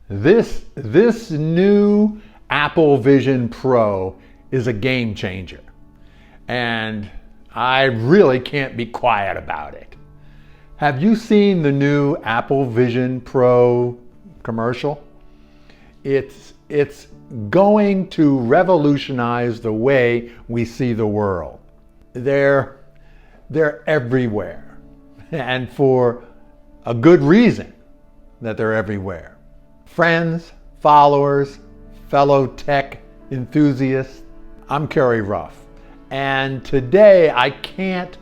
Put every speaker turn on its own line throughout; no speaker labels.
This new Apple Vision Pro is a game changer, and I really can't be quiet about it. Have you seen the new Apple Vision Pro commercial? It's going to revolutionize the way we see the world. They're everywhere, and for a good reason that they're everywhere. Friends, followers, fellow tech enthusiasts, I'm Kerry Ruff, and today I can't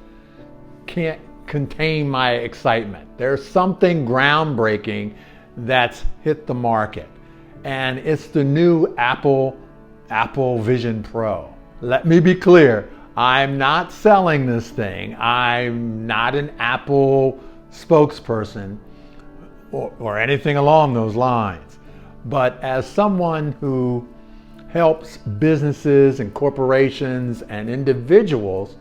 contain my excitement. There's something groundbreaking that's hit the market, and it's the new Apple Vision Pro. Let me be clear, I'm not selling this thing. I'm not an Apple spokesperson or anything along those lines. But as someone who helps businesses and corporations and individuals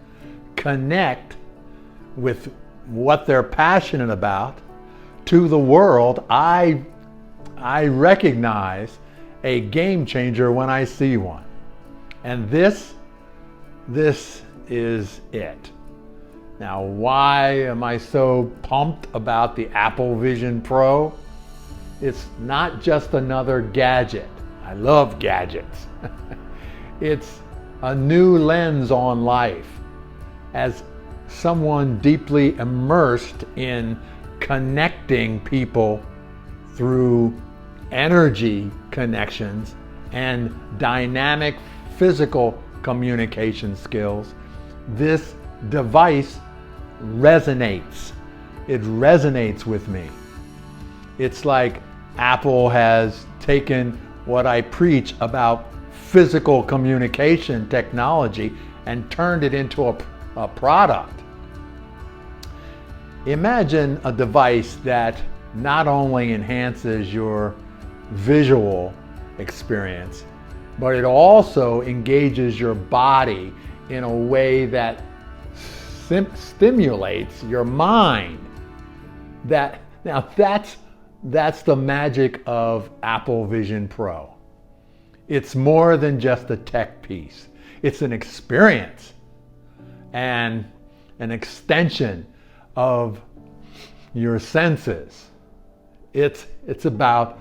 connect with what they're passionate about to the world, I recognize a game changer when I see one. And this is it. Now, why am I so pumped about the Apple Vision Pro? It's not just another gadget. I love gadgets. It's a new lens on life. As someone deeply immersed in connecting people through energy connections and dynamic physical communication skills, this device resonates. It resonates with me. It's like Apple has taken what I preach about physical communication technology and turned it into a product. Imagine a device that not only enhances your visual experience, but it also engages your body in a way that stimulates your mind. That's the magic of Apple Vision Pro. It's more than just a tech piece. It's an experience and an extension of your senses. It's about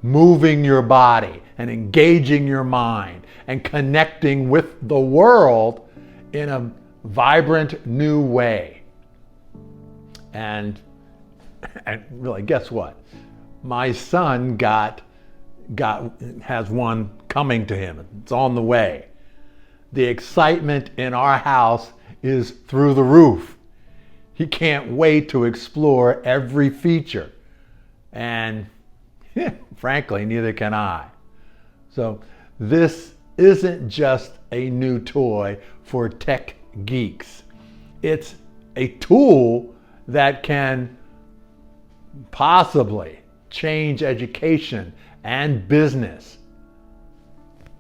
moving your body and engaging your mind and connecting with the world in a vibrant new way. And really, guess what? My son has one coming to him. It's on the way. The excitement in our house is through the roof. He can't wait to explore every feature. And frankly, neither can I. So this isn't just a new toy for tech geeks. It's a tool that can possibly change education and business.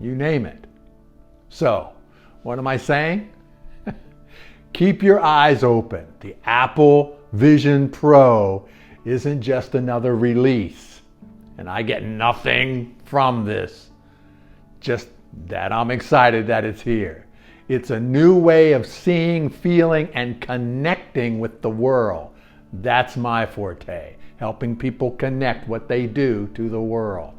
You name it. So, what am I saying? Keep your eyes open. The Apple Vision Pro isn't just another release, and I get nothing from this. Just that I'm excited that it's here. It's a new way of seeing, feeling, and connecting with the world. That's my forte, helping people connect what they do to the world.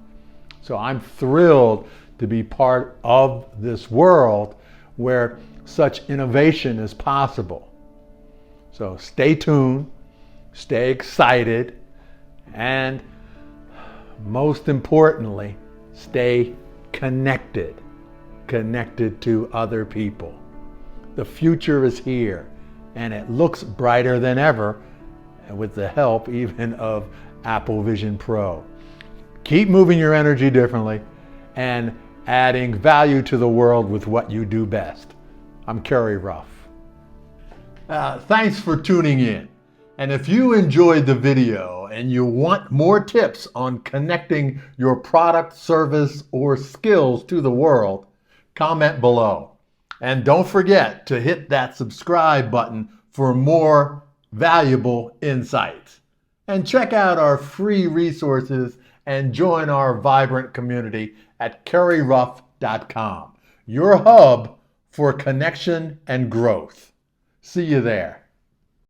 So I'm thrilled to be part of this world where such innovation is possible. So stay tuned, stay excited, and most importantly, stay connected to other people. The future is here, and it looks brighter than ever with the help even of Apple Vision Pro. Keep moving your energy differently and adding value to the world with what you do best. I'm Kerry Ruff. Thanks for tuning in. And if you enjoyed the video and you want more tips on connecting your product, service, or skills to the world, comment below. And don't forget to hit that subscribe button for more valuable insights. And check out our free resources and join our vibrant community at kerryruff.com, your hub for connection and growth. See you there.